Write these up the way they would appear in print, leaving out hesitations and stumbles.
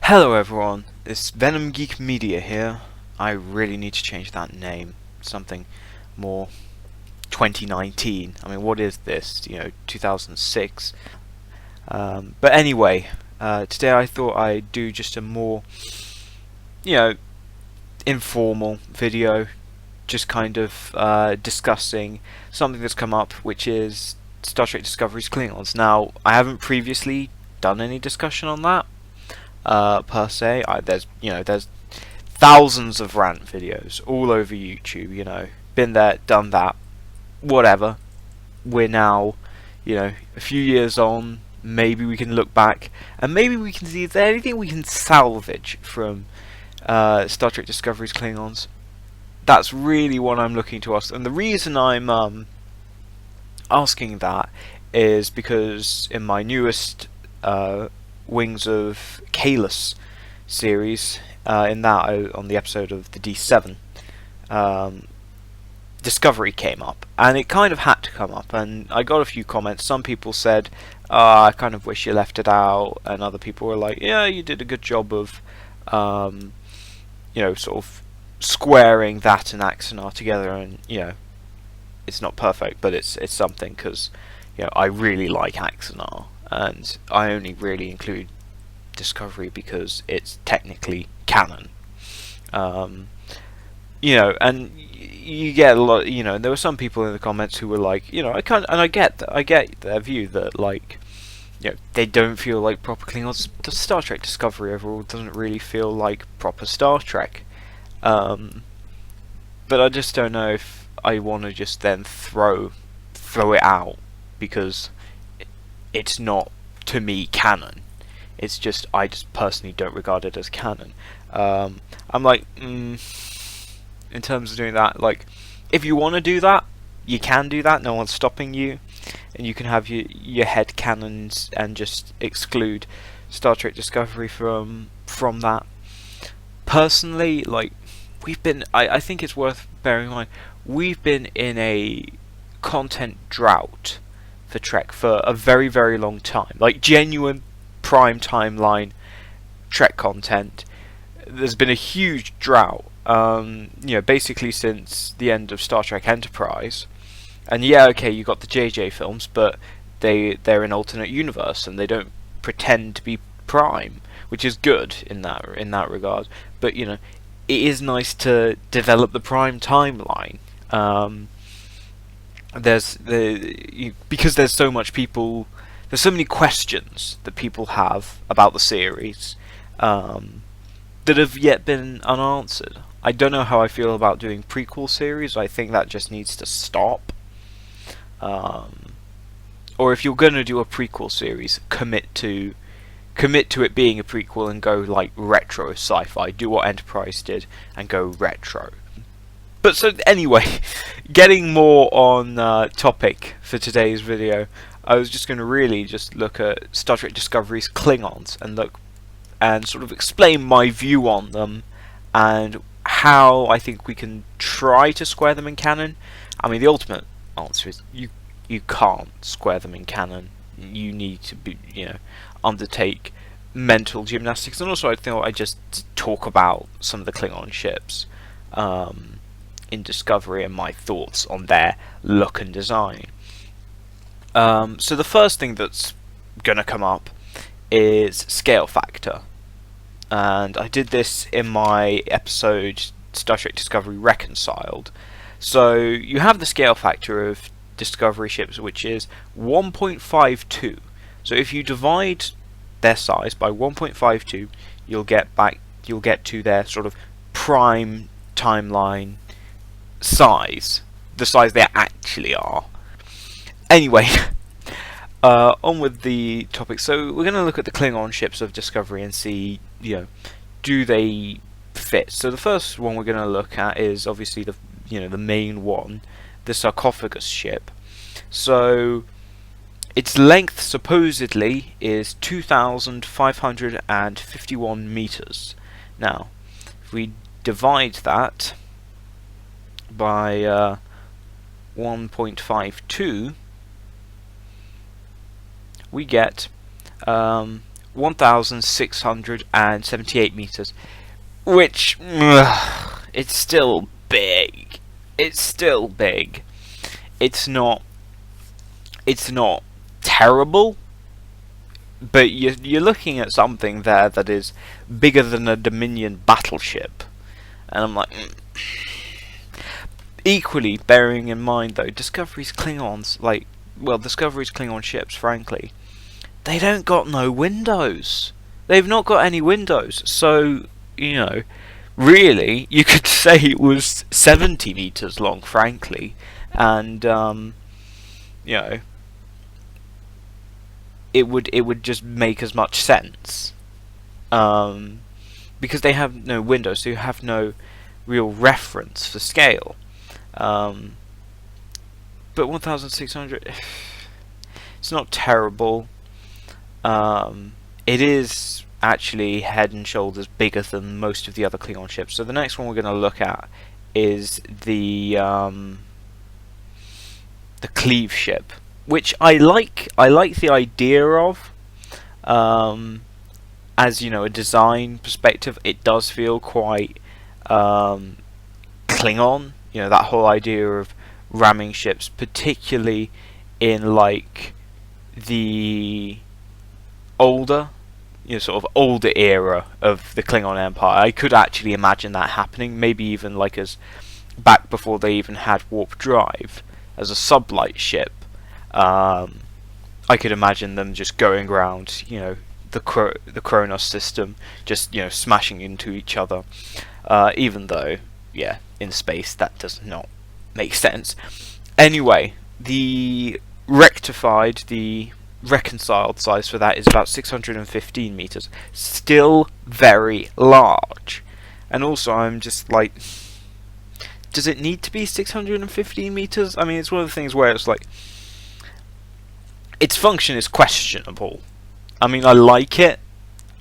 Hello everyone, it's Venom Geek Media here. I really need to change that name. Something more 2019. I mean, what is this? 2006. But anyway, today I thought I'd do just a more, you know, informal video, just kind of discussing something that's come up, which is Star Trek Discovery's Klingons. Now, I haven't previously done any discussion on that. Per se, there's thousands of rant videos all over YouTube. Been there, done that. Whatever. We're now, a few years on. Maybe we can look back and maybe we can see if there's anything we can salvage from Star Trek Discovery's Klingons. That's really what I'm looking to ask, and the reason I'm asking that is because in my newest Wings of Kahless series, on the episode of the D7, Discovery came up, and it kind of had to come up, and I got a few comments. Some people said, I kind of wish you left it out, and other people were like, yeah, you did a good job of sort of squaring that and Axanar together, and it's not perfect, but it's something, because I really like Axanar, and I only really include Discovery because it's technically canon. And you get a lot. There were some people in the comments who were like, I get their view that, like, they don't feel like proper Klingons. The Star Trek Discovery overall doesn't really feel like proper Star Trek. But I just don't know if I want to just then throw it out because it's not, to me, canon. It's just, I just personally don't regard it as canon. I'm like, in terms of doing that, like, if you want to do that, you can do that. No one's stopping you, and you can have your head canons and just exclude Star Trek Discovery from that. Personally, like, I think it's worth bearing in mind, we've been in a content drought for Trek for a very, very long time. Like, genuine prime timeline Trek content. There's been a huge drought, basically since the end of Star Trek Enterprise. And yeah, okay, you got the JJ films, but they're an alternate universe and they don't pretend to be prime, which is good in that regard. But it is nice to develop the prime timeline. Because there's so much people. There's so many questions that people have about the series that have yet been unanswered. I don't know how I feel about doing prequel series. I think that just needs to stop. Or if you're going to do a prequel series, commit to it being a prequel and go like retro sci-fi. Do what Enterprise did and go retro. But so anyway, getting more on topic for today's video, I was just going to really just look at Star Trek Discovery's Klingons and sort of explain my view on them and how I think we can try to square them in canon. I mean, the ultimate answer is you can't square them in canon. You need to undertake mental gymnastics, and also I think I just talk about some of the Klingon ships in Discovery and my thoughts on their look and design. So the first thing that's going to come up is scale factor, and I did this in my episode Star Trek Discovery Reconciled. So you have the scale factor of Discovery ships, which is 1.52. So if you divide their size by 1.52, you'll get to their sort of prime timeline size, the size they actually are. Anyway, on with the topic. So we're going to look at the Klingon ships of Discovery and see, do they fit? So the first one we're going to look at is obviously the main one, the sarcophagus ship. So its length supposedly is 2,551 meters. Now, if we divide that by 1.52, we get 1,678 meters, which it's still big. It's still big. It's not terrible, but you're looking at something there that is bigger than a Dominion battleship, and I'm like. Equally, bearing in mind though, Discovery's Klingons, Discovery's Klingon ships, frankly, they don't got no windows. They've not got any windows, so, really, you could say it was 70 meters long, frankly, and, it would just make as much sense, because they have no windows, so you have no real reference for scale. But 1,600, it's not terrible. It is actually head and shoulders bigger than most of the other Klingon ships. So the next one we're going to look at is the Cleave ship, which I like. I like the idea of. As a design perspective, it does feel quite Klingon. That whole idea of ramming ships, particularly in the older, sort of older era of the Klingon Empire. I could actually imagine that happening, maybe even as back before they even had warp drive as a sublight ship. I could imagine them just going around, the Kronos system, just smashing into each other, even though, yeah, in space that does not make sense. Anyway, the reconciled size for that is about 615 meters, still very large. And also, I'm just like, does it need to be 615 meters? I mean, it's one of the things where it's like, its function is questionable. I mean, I like it.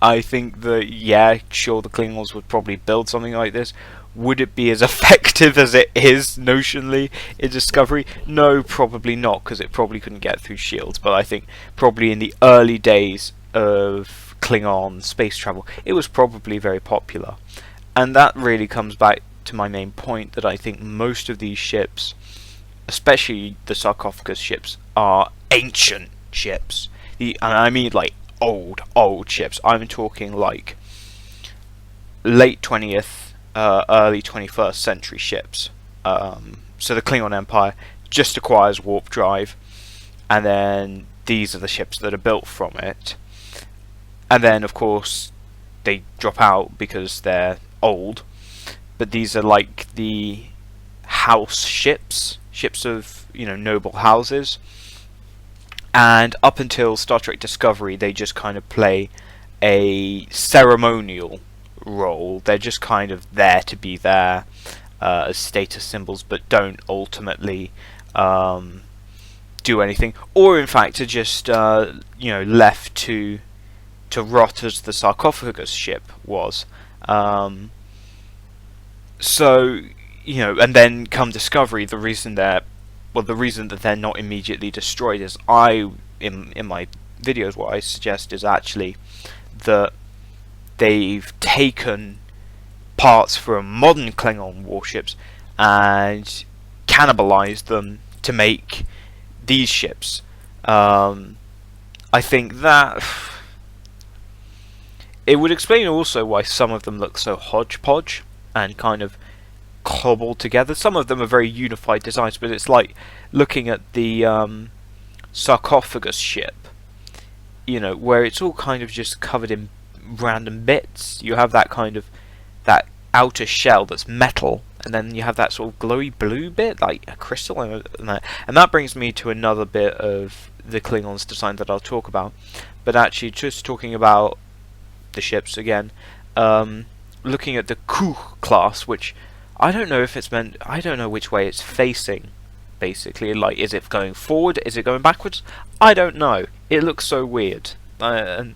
I think that, yeah, sure, the Klingons would probably build something like this. Would it be as effective as it is notionally in Discovery? No, probably not, because it probably couldn't get through shields. But I think probably in the early days of Klingon space travel, it was probably very popular. And that really comes back to my main point, that I think most of these ships, especially the sarcophagus ships, are ancient ships. And I mean old ships. I'm talking late 20th, early 21st century ships. So the Klingon Empire just acquires warp drive, and then these are the ships that are built from it. And then, of course, they drop out because they're old. But these are the house ships of noble houses. And up until Star Trek Discovery, they just kind of play a ceremonial role. They're just kind of there to be there as status symbols, but don't ultimately do anything, or in fact are just left to rot as the sarcophagus ship was. So and then come Discovery, the reason that they're not immediately destroyed is in my videos, what I suggest is actually that they've taken parts from modern Klingon warships and cannibalized them to make these ships. I think that it would explain also why some of them look so hodgepodge and kind of cobbled together. Some of them are very unified designs, but it's like looking at the sarcophagus ship, where it's all kind of just covered in random bits. You have that kind of that outer shell that's metal, and then you have that sort of glowy blue bit, like a crystal, and that brings me to another bit of the Klingons design that I'll talk about. But actually, just talking about the ships again, looking at the Ku class, which I don't know if it's meant, I don't know which way it's facing, basically. Is it going forward? Is it going backwards? I don't know. It looks so weird. And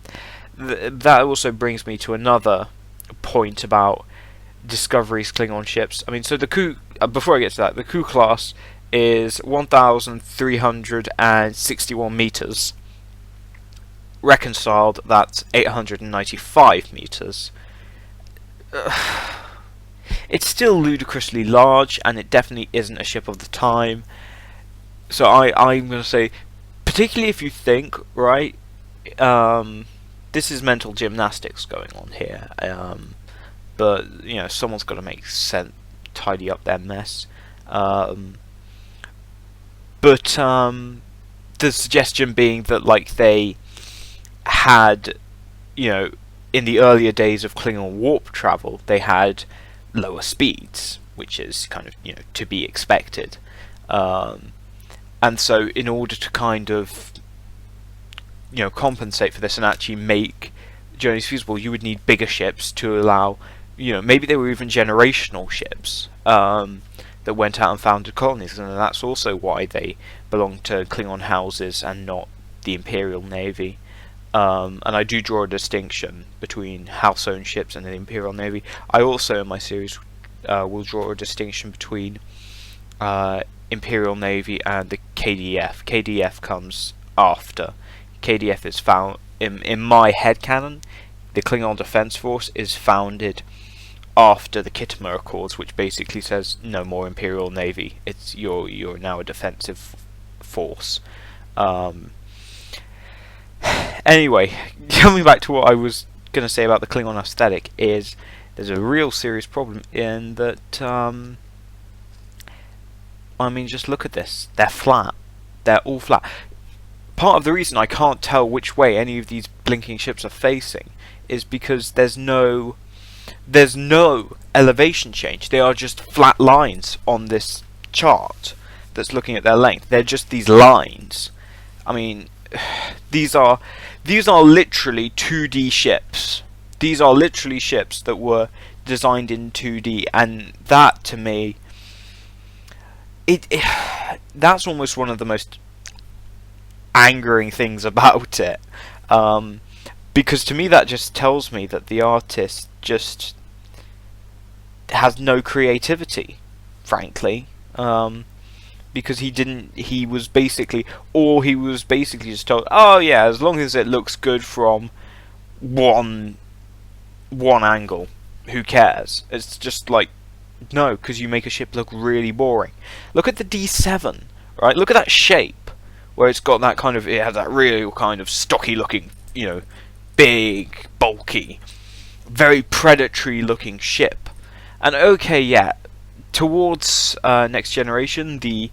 that also brings me to another point about Discovery's Klingon ships. I mean, so the Ku, before I get to that, the Ku class is 1,361 meters. reconciled, that's 895 meters. It's still ludicrously large, and it definitely isn't a ship of the time. So I'm going to say, particularly if you think, right, this is mental gymnastics going on here, but, you know, someone's got to tidy up their mess. But the suggestion being that, like, they had, you know, in the earlier days of Klingon warp travel, they had lower speeds, which is kind of, you know, to be expected. And so in order to kind of, you know, compensate for this and actually make journeys feasible, you would need bigger ships to allow, you know, maybe they were even generational ships that went out and founded colonies, and that's also why they belong to Klingon houses and not the Imperial Navy. And I do draw a distinction between house-owned ships and the Imperial Navy. I also, in my series, will draw a distinction between Imperial Navy and the KDF. KDF comes after. KDF is found, in my headcanon, the Klingon Defense Force is founded after the Khitomer Accords, which basically says no more Imperial Navy. It's you're now a defensive force. Anyway, coming back to what I was going to say about the Klingon aesthetic, is there's a real serious problem in that, I mean, just look at this. They're flat. They're all flat. Part of the reason I can't tell which way any of these blinking ships are facing is because there's no elevation change. They are just flat lines on this chart that's looking at their length. They're just these lines. I mean, these are literally 2D ships. These are literally ships that were designed in 2D, and that, to me, that's almost one of the most angering things about it, because to me that just tells me that the artist just has no creativity, frankly, because he was basically just told, oh yeah, as long as it looks good from one angle, who cares? It's just like, no, because you make a ship look really boring. Look at the D7, right? Look at that shape, where it's got that kind of, it has that real kind of stocky looking, you know, big, bulky, very predatory looking ship. And okay, yeah, towards Next Generation, the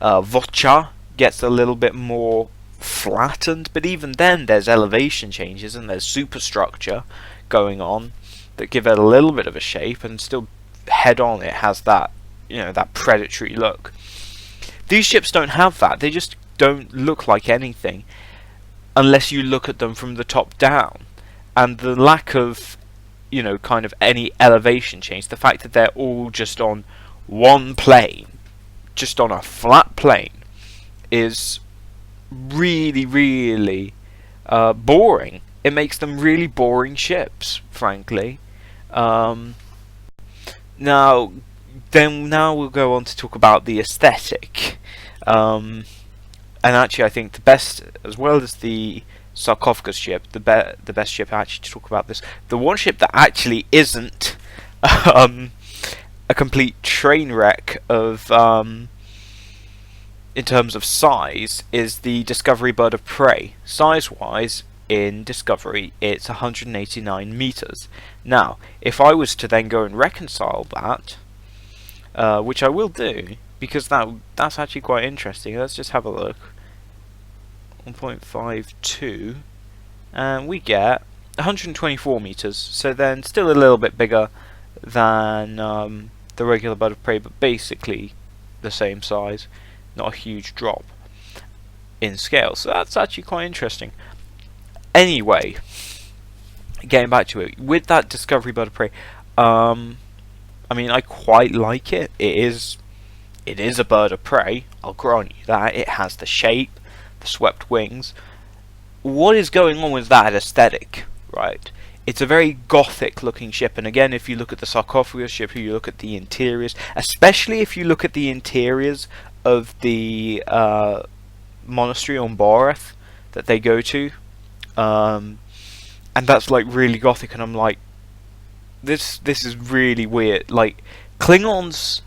Vocha gets a little bit more flattened, but even then there's elevation changes and there's superstructure going on that give it a little bit of a shape, and still head on it has that, you know, that predatory look. These ships don't have that. They just don't look like anything unless you look at them from the top down. And the lack of, you know, kind of any elevation change, the fact that they're all just on one plane, just on a flat plane, is really, really boring. It makes them really boring ships, frankly. Now we'll go on to talk about the aesthetic. And actually, I think the best, as well as the sarcophagus ship, the best ship actually to talk about this, the one ship that actually isn't a complete train wreck of in terms of size, is the Discovery Bird of Prey. Size-wise, in Discovery, it's 189 meters. Now, if I was to then go and reconcile that, which I will do, because that's actually quite interesting. Let's just have a look. 1.52, and we get 124 meters. So then, still a little bit bigger than the regular Bird of Prey, but basically the same size. Not a huge drop in scale. So that's actually quite interesting. Anyway, getting back to it, with that Discovery Bird of Prey, I mean, I quite like it. It is a bird of prey, I'll grant you that. It has the shape, the swept wings. What is going on with that aesthetic, right? It's a very gothic looking ship, and again, if you look at the sarcophagus ship, you look at the interiors, especially if you look at the interiors of the monastery on Boreth that they go to, and that's like really gothic, and I'm like, this is really weird. Like, Klingons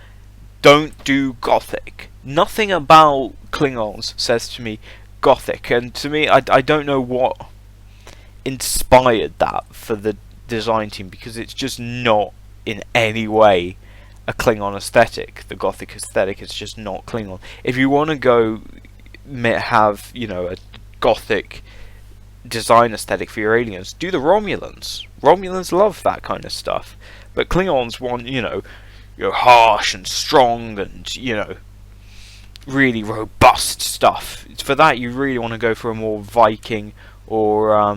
don't do gothic. Nothing about Klingons says to me gothic, and to me, I don't know what inspired that for the design team, because it's just not in any way a Klingon aesthetic. The gothic aesthetic is just not Klingon. If you want to go have, you know, a gothic design aesthetic for your aliens, do the Romulans. Romulans love that kind of stuff, but Klingons want, you know, harsh and strong and, you know, really robust stuff. For that, you really want to go for a more Viking or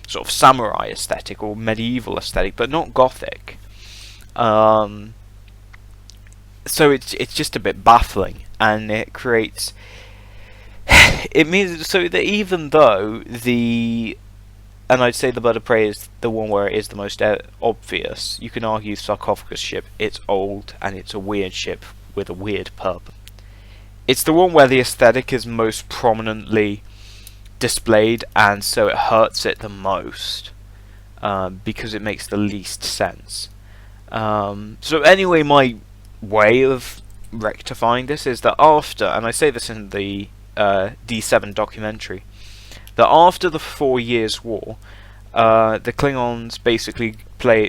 sort of samurai aesthetic or medieval aesthetic, but not gothic. So it's just a bit baffling, and it creates. It means so that even though and I'd say the Bird of Prey is the one where it is the most obvious. You can argue Sarcophagus ship, it's old and it's a weird ship with a weird purpose. It's the one where the aesthetic is most prominently displayed, and so it hurts it the most, because it makes the least sense. So anyway, my way of rectifying this is that after, and I say this in the D7 documentary, that after the 4 Years' War, the Klingons basically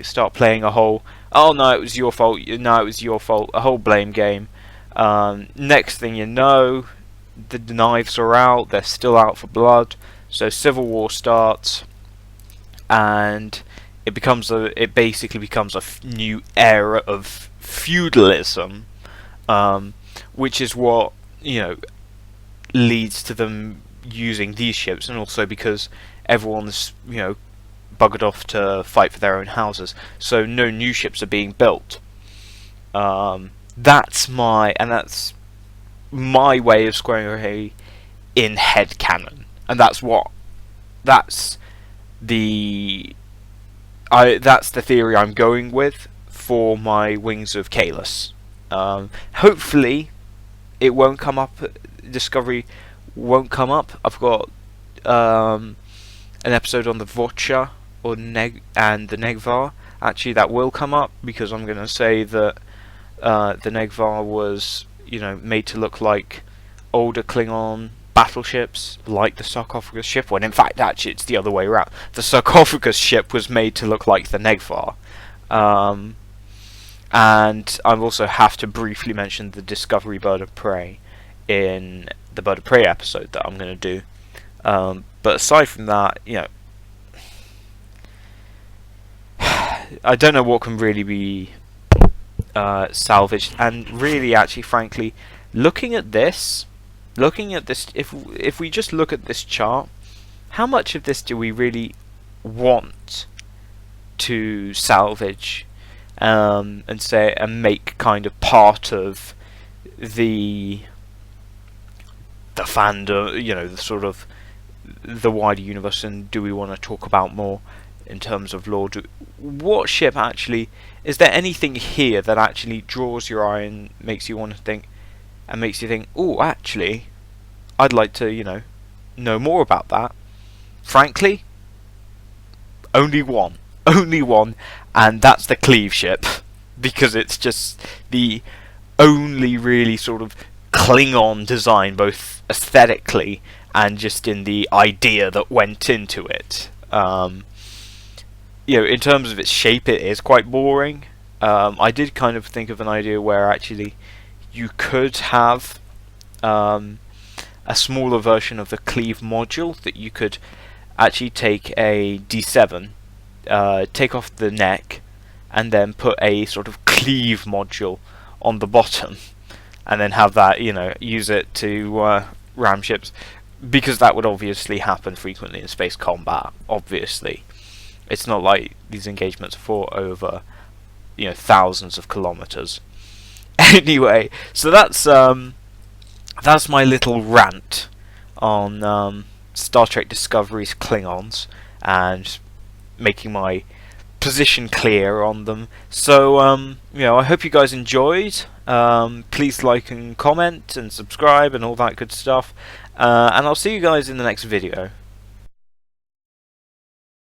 start playing a whole, oh no, it was your fault, no, it was your fault, a whole blame game. Next thing you know, the knives are out, they're still out for blood, so civil war starts, and it basically becomes a new era of feudalism, which is what, you know, leads to them using these ships, and also because everyone's, you know, buggered off to fight for their own houses, so no new ships are being built. That's my way of squaring away in headcanon, and that's the theory I'm going with for my Wings of Kahless. Hopefully it won't come up, Discovery won't come up. I've got an episode on the Vocha and the Negvar. Actually, that will come up, because I'm going to say that the Negvar was, you know, made to look like older Klingon battleships, like the Sarcophagus ship, when in fact actually it's the other way around. The Sarcophagus ship was made to look like the Negvar. And I also have to briefly mention the Discovery Bird of Prey in the Bird of Prey episode that I'm going to do. But aside from that, you know, I don't know what can really be salvaged. And really, actually, frankly, looking at this, if we just look at this chart, how much of this do we really want to salvage, and make kind of part of the fandom, you know, the sort of the wider universe, and do we want to talk about more in terms of lore? What ship actually, is there anything here that actually draws your eye and makes you want to think, and makes you think, oh, actually, I'd like to, you know more about that? Frankly, only one, and that's the Cleave ship, because it's just the only really sort of Klingon design, both aesthetically and just in the idea that went into it. You know, in terms of its shape, it is quite boring. I did kind of think of an idea where actually you could have a smaller version of the Cleave module, that you could actually take a D7, take off the neck, and then put a sort of Cleave module on the bottom, and then have that, you know, use it to ram ships, because that would obviously happen frequently in space combat. Obviously, it's not like these engagements are fought over, you know, thousands of kilometers. Anyway, so that's my little rant on Star Trek Discovery's Klingons, and making my position clear on them. So you know, I hope you guys enjoyed. Please like and comment and subscribe and all that good stuff, and I'll see you guys in the next video.